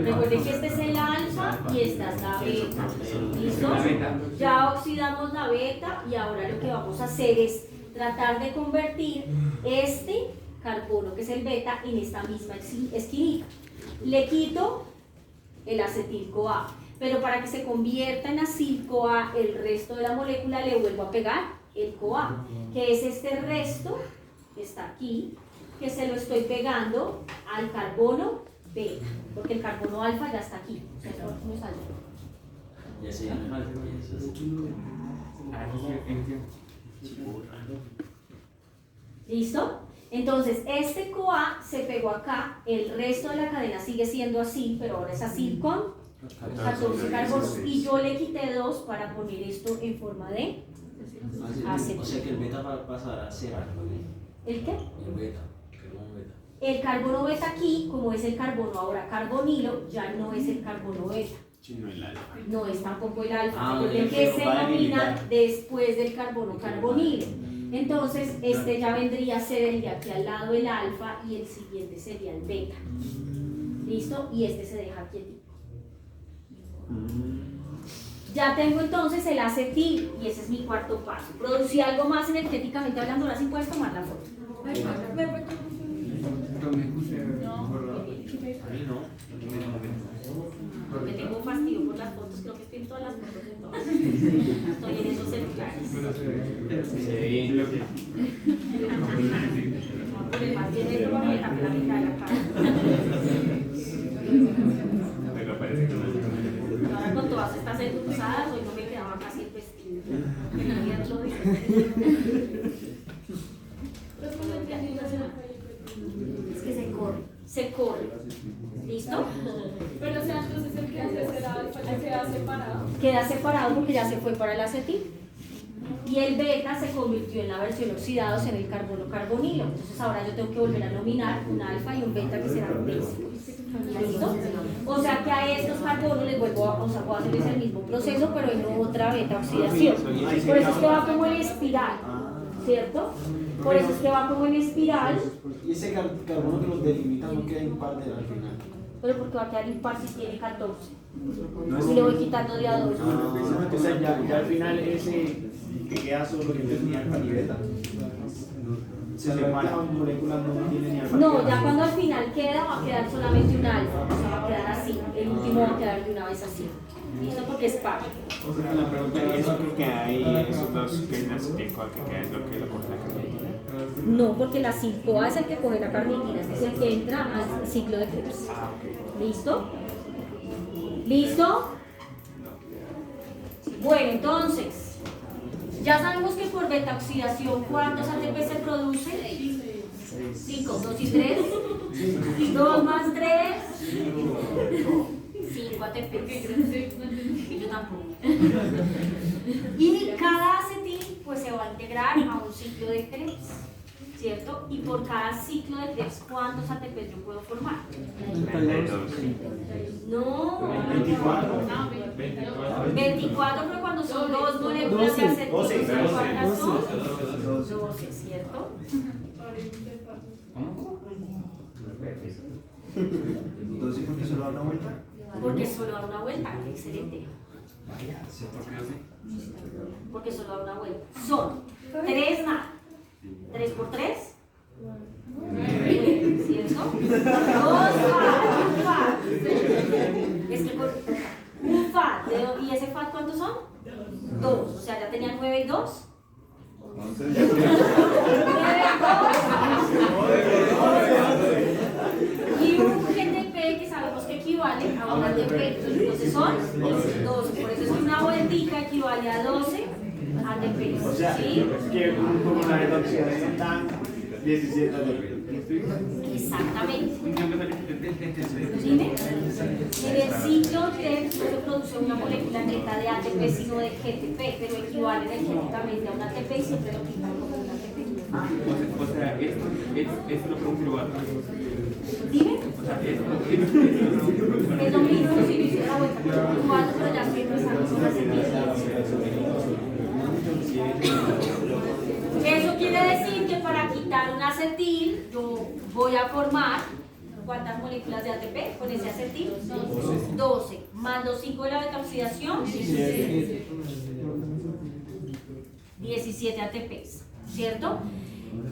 Recuerden que este es el alfa y esta es la beta. ¿Listo? Ya oxidamos la beta y ahora lo que vamos a hacer es tratar de convertir este carbono, que es el beta, en esta misma esquinita. Le quito el acetil-CoA, pero para que se convierta en acil-CoA el resto de la molécula le vuelvo a pegar el CoA, que es este resto que está aquí, que se lo estoy pegando al carbono beta, porque el carbono alfa ya está aquí. O sea, no es alfa. Ya se llama alfa. ¿Listo? Entonces, este CoA se pegó acá, el resto de la cadena sigue siendo así, pero ahora es así con 14 carbonos. Y yo le quité 2 para poner esto en forma de acetil. O sea que el beta va a pasar a ser alfa. ¿El qué? El beta, carbono beta. El carbono beta aquí, como es el carbono ahora carbonilo, ya no es el carbono beta. Sí, no el alfa. No es tampoco el alfa. Ah, Recuerden ok, que se va a denomina delimitar. después del carbono carbonilo. Entonces, este ya vendría a ser el de aquí al lado el alfa y el siguiente sería el beta. ¿Listo? Y este se deja quietito. Ya tengo entonces el acetil y ese es mi cuarto paso. Producí algo más energéticamente hablando, ahora sí puedes tomar la foto. Ahí no. Porque tengo fastidio por las fotos, creo que estoy en todas las fotos de todas. Estoy en esos celulares. Se ve bien. Por el más bien esto va a dejar la mitad de la cara. Pero parece que no. Ahora con todas estas endulzadas, hoy no me quedaba casi el vestido. Que nadie lo dice. Es que se corre. ¿Listo? Pero o sea, entonces el que hace será alfa, ya queda separado. Queda separado porque ya se fue para el acetil. Y el beta se convirtió en la versión oxidados en el carbono carbonilo. Entonces ahora yo tengo que volver a nominar un alfa y un beta que serán básicos. ¿Listo? O sea que a estos carbonos les vuelvo a, puedo hacerles el mismo proceso, pero en otra beta oxidación. Por eso es que va como en espiral, ¿cierto? Por eso es que va como en espiral. Y ese carbono que los delimita no queda impar al final. Pero porque va a quedar impar si tiene 14. Y le voy quitando de a 2. O sea, ya al final ese que queda solo que tenía alfa y beta. Se separa moléculas, no tiene ni alfa. No, ya cuando al final queda, va a quedar solamente un alfa. O sea, va a quedar así. El último va a quedar de una vez así. ¿Listo? Porque es par. O sea, la pregunta es: ¿eso que hay esos dos que es el CoA que queda es lo que lo coge la carbonitina? No, porque la 5A es el que coge la carnitina, este es el que entra al ciclo de Krebs. ¿Listo? ¿Listo? Bueno, entonces, ya sabemos que por beta oxidación, ¿cuántos ATP se producen? 5, 2 y 3. 2 más 3. 5 ATP. Yo tampoco. Y cada acetil pues se va a integrar a un ciclo de Krebs. ¿cierto? Y por cada ciclo de Krebs, ¿cuántos ATPs yo puedo formar? 32. No, 24. 24, pero cuando son dos moléculas de acetil, ¿cuántas son? 12, ¿cierto? Entonces, ¿por qué solo da una vuelta? Porque solo da una vuelta, excelente. Porque solo da una vuelta. Son 3 nada. 3 por 3. ¿Cierto? 2 FAD. Un FAD. Es que un FAD. ¿Y ese FAD cuántos son? 2. O sea, ya tenían 9 y 2. 9 y 2. Y un GTP que sabemos que equivale a un ATP. Entonces son 12. Por eso es que una vueltica equivale a 12 ATP. O sea, ¿Sí? que como la redoxidación dan 17 ATP. Exactamente. Dime. En el ciclo Krebs no se produce una molécula neta de ATP sino de GTP, pero equivale energéticamente a un ATP y siempre lo pintan como un ATP. O sea, esto lo produce igual. Dime. O sea, esto Es lo mismo si lo hiciera vuelta por 4, pero ya estoy empezando con las Eso quiere decir que para quitar un acetil, yo voy a formar ¿cuántas moléculas de ATP con ese acetil? 12. Más los 5 de la beta oxidación, 17 ATPs, ¿cierto?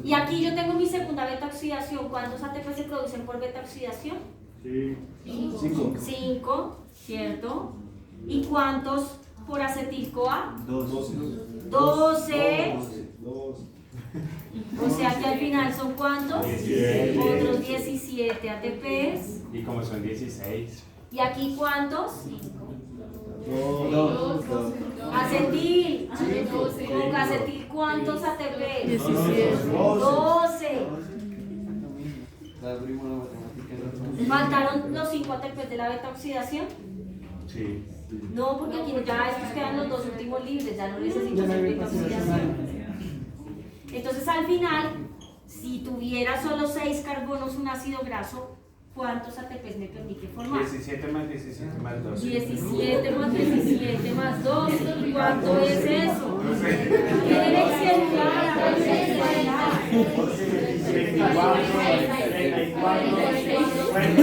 Y aquí yo tengo mi segunda beta oxidación. ¿Cuántos ATP se producen por beta oxidación? 5, ¿cierto? ¿Y cuántos por acetil-CoA? 12. O sea que al final son ¿cuántos? 17. Otros 17 ATPs. Y como son 16. ¿Y aquí cuántos? 2. Acetil. Con acetil ¿cuántos ATPs? 17. 12. ¿Faltaron los 5 ATPs de la beta oxidación? Sí. No, porque aquí ya estos quedan los 2 últimos libres, ya no necesito hacer beta oxidación. Entonces al final, si tuviera solo 6 carbonos, un ácido graso, ¿cuántos ATPs me permite formar? 17 más 17 más 12. 17 más 17 más 12. ¿Cuánto es eso? Tienen Excel, claro, Excel, 24, 34, 46, 36.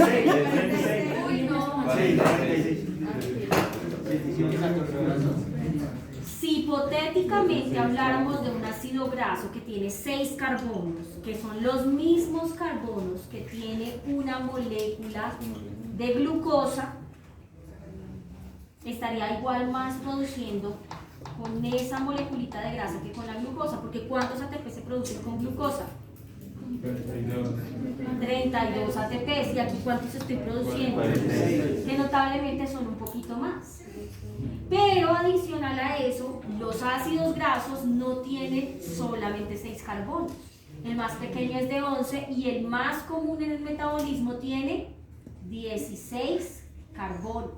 Si hipotéticamente habláramos de un ácido graso que tiene 6 carbonos, que son los mismos carbonos que tiene una molécula de glucosa, estaría igual más produciendo con esa moleculita de grasa que con la glucosa, porque ¿cuántos ATP se producen con glucosa? 32 ATPs. ¿Y aquí cuántos estoy produciendo? Que notablemente son un poquito más. Pero adicional a eso, los ácidos grasos no tienen solamente 6 carbonos. El más pequeño es de 11 y el más común en el metabolismo tiene 16 carbonos.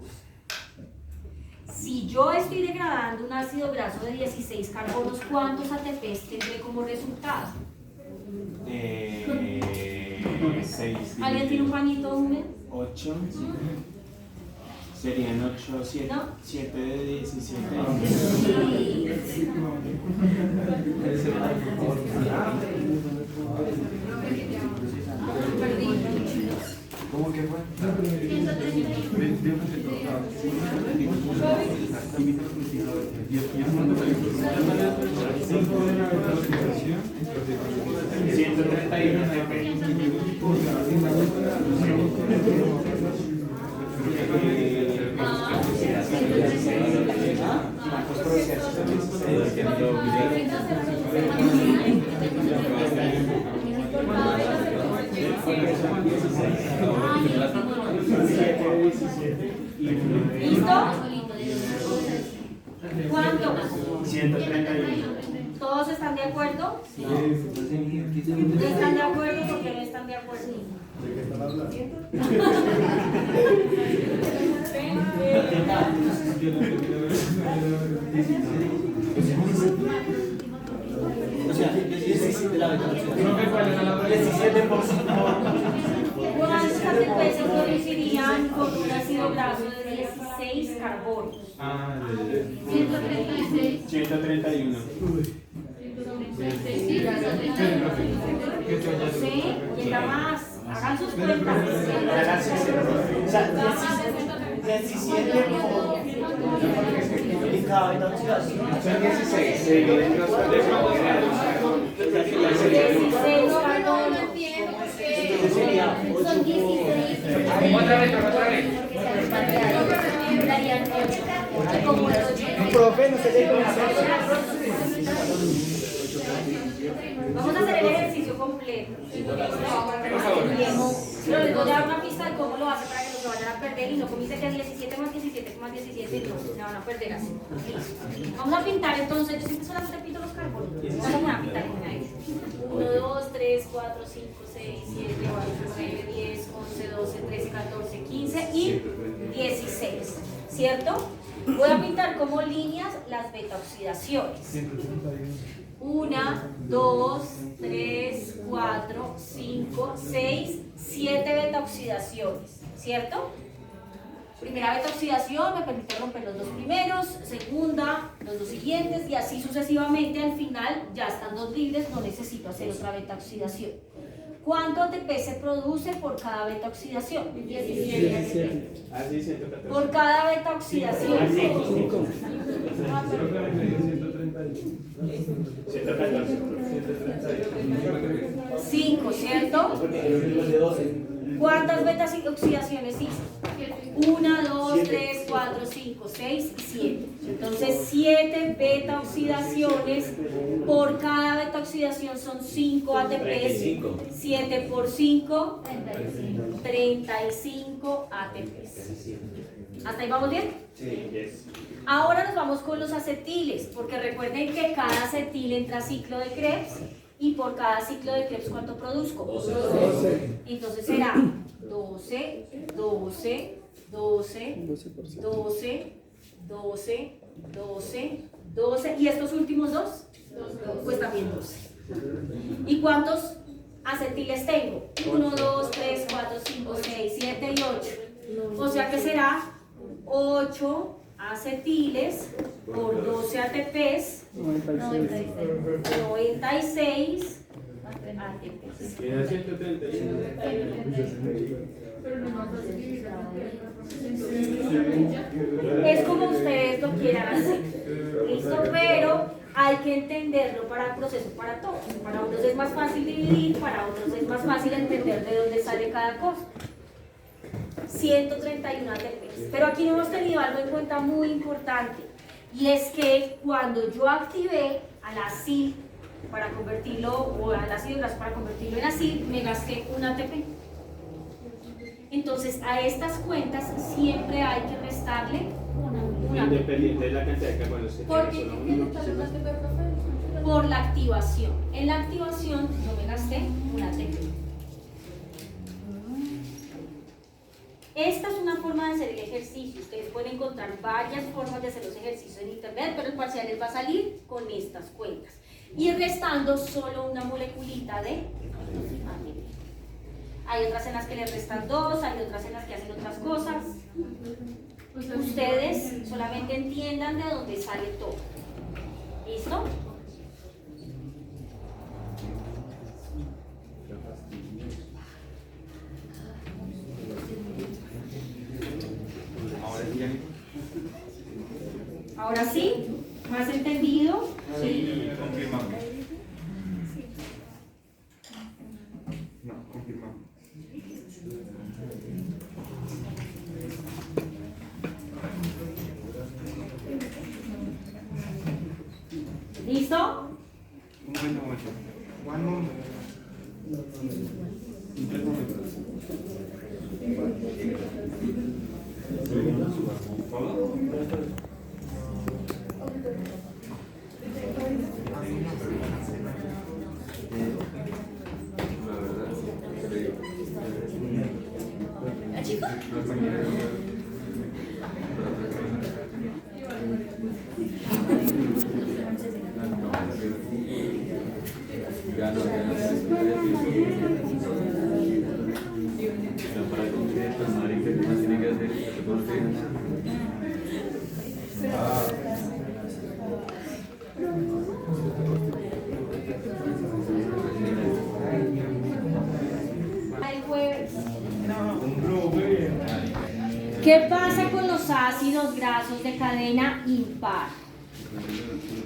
Si yo estoy degradando un ácido graso de 16 carbonos, ¿cuántos ATPs tendré como resultado? 6. ¿Alguien tiene un pañito húmedo? 8. Serían 8, 7, ¿No? 7 de 17. ¿Cómo que fue? ¿Listo? ¿Cuánto? 131. ¿Todos están de acuerdo? ¿No están de acuerdo? ¿Por qué no están de acuerdo? O sea, 17 de la ¿Cuál era la 17 por 5? ¿Cuántos ATP se producirían con un ácido graso de 16 carbonos? 136. 131. No sé, ¿quién da más? Hagan sus cuentas. O sea, 17 por... Y cada beta oxidación. Son 16. 16 carbonos. Entonces sería 8 Son 16. Otra vez. Darían 8. Como el 8. Profe, no se le Vamos a hacer el ejercicio completo. Pero les voy a dar una pista de cómo lo hace para que no se vayan a perder y no comience que 17 más 17 más 17 y no se van a perder así. Vamos a pintar entonces, yo siempre solamente pinto los carbonos. Vamos a pintar con ahí. 1, 2, 3, 4, 5, 6, 7, 8, 9, 10, 11, 12, 13, 14, 15 y 16. ¿Cierto? Voy a pintar como líneas las beta oxidaciones. 1, 2, 3, 4, 5, 6, 7 beta oxidaciones, ¿cierto? Primera beta oxidación me permite romper los dos primeros, segunda, los dos siguientes y así sucesivamente. Al final ya están dos libres, no necesito hacer otra beta oxidación. ¿Cuánto ATP se produce por cada beta oxidación? 17. Así 114. Por cada beta oxidación. 5, ¿cierto? ¿Cuántas beta oxidaciones hice? 1, 2, 3, 4, 5, 6 y 7. Entonces 7 beta oxidaciones. Por cada beta oxidación son 5 ATPs. 7 por 5, 35 ATPs. ¿Hasta ahí vamos bien? Sí. Ahora nos vamos con los acetiles, porque recuerden que cada acetil entra a ciclo de Krebs y por cada ciclo de Krebs, ¿cuánto produzco? 12. Entonces será 12, 12, 12, 12, 12, 12, 12 y estos últimos dos, pues también 12. ¿Y cuántos acetiles tengo? 1, 2, 3, 4, 5, 6, 7 y 8. O sea que será 8 acetiles por 12 ATPs, 96 ATPs. Queda 131. Es como ustedes lo quieran hacer, ¿listo? Pero hay que entenderlo para el proceso, para todos. Para unos es más fácil dividir, para otros es más fácil entender de dónde sale cada cosa. 131 ATPs. Pero aquí no hemos tenido algo en cuenta muy importante, y es que cuando yo activé al ACID para convertirlo, o al ácido graso para convertirlo en ACID, me gasté un ATP. Entonces a estas cuentas siempre hay que restarle una ATP. Independiente de la cantidad de carbonos que ¿Por tiene qué solo tiene uno. que estar un ATP, profe? Por la activación. En la activación yo me gasté un ATP. Esta es una forma de hacer el ejercicio. Ustedes pueden encontrar varias formas de hacer los ejercicios en internet, pero el parcial les va a salir con estas cuentas. Y restando solo una moleculita de ATP. Hay otras en las que les restan dos, hay otras en las que hacen otras cosas. Ustedes solamente entiendan de dónde sale todo. ¿Listo? Ahora sí, ¿más entendido? Sí, confirmamos. No, confirmamos. ¿Listo? Un momento. One moment. Un momento. ¿La chica? El jueves. ¿Qué pasa con los ácidos grasos de cadena impar?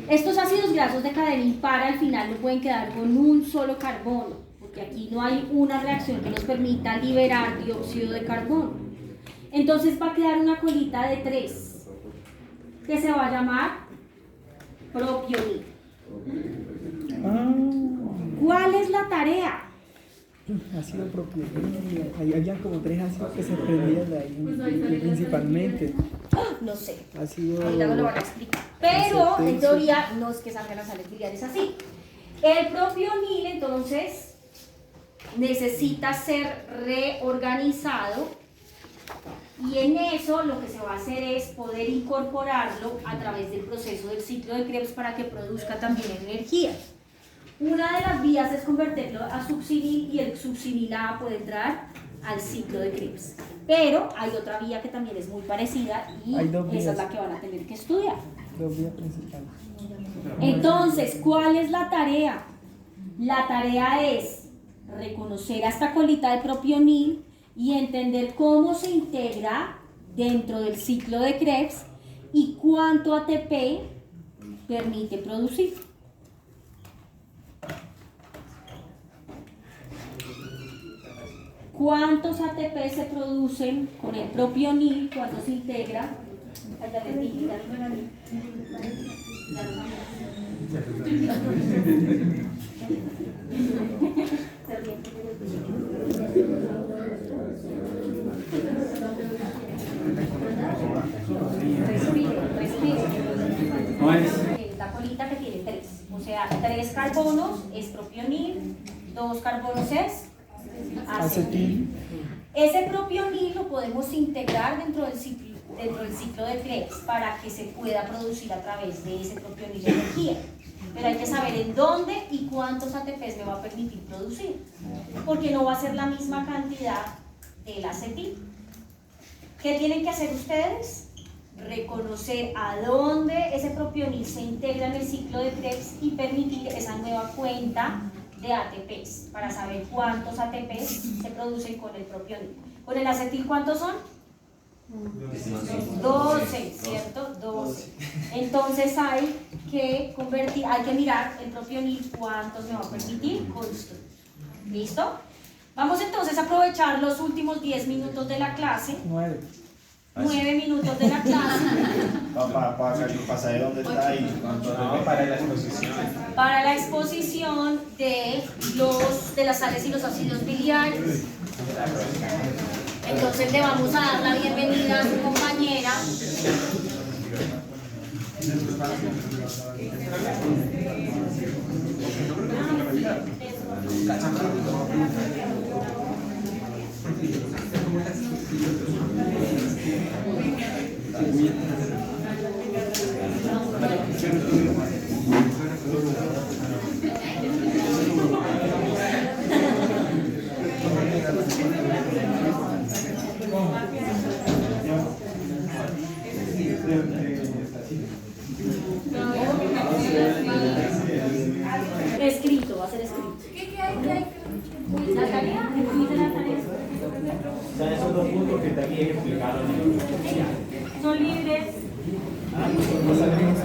Estos ácidos grasos de cadena impar al final no pueden quedar con un solo carbono, porque aquí no hay una reacción que nos permita liberar dióxido de carbono. Entonces va a quedar una colita de 3, que se va a llamar propionil. ¿Cuál es la tarea? Ácido propio. Había como 3 ácidos que se prendían de ahí, principalmente. No sé. Ácido. Ahorita no lo van a explicar. Pero en teoría no es que salgan a sales biliares así. El propionil entonces necesita ser reorganizado y en eso lo que se va a hacer es poder incorporarlo a través del proceso del ciclo de Krebs para que produzca también energía. Una de las vías es convertirlo a succinil y el succinil A puede entrar al ciclo de Krebs. Pero hay otra vía que también es muy parecida y esa es la que van a tener que estudiar. 2 vías principales. Entonces, ¿cuál es la tarea? La tarea es reconocer a esta colita de propionil y entender cómo se integra dentro del ciclo de Krebs y cuánto ATP permite producir. ¿Cuántos ATP se producen con el propionil cuando se integra? Respiro. La colita que tiene 3, o sea, 3 carbonos es propionil, 2 carbonos es acetil. Ese propionil lo podemos integrar dentro del ciclo de Krebs para que se pueda producir a través de ese propionil energía. Pero hay que saber en dónde y cuántos ATPs me va a permitir producir, porque no va a ser la misma cantidad del acetil. ¿Qué tienen que hacer ustedes? Reconocer a dónde ese propionil se integra en el ciclo de Krebs y permitir esa nueva cuenta de ATPs para saber cuántos ATPs se producen con el propionil. Con el acetil, ¿cuántos son? 12, ¿cierto? 12. Entonces hay que mirar el propionil cuántos me va a permitir construir. ¿Listo? Vamos entonces a aprovechar los últimos 10 minutos de la clase. 9 minutos de la clase. Para saber dónde está ahí. Para la exposición. Para la exposición de las sales y los ácidos biliares. Entonces le vamos a dar la bienvenida a su compañera. Escrito, va a ser escrito. ¿Qué hay? ¿La tarea? ¿Dice la tarea? O sea, esos 2 puntos que te aquí explicaron. Son libres.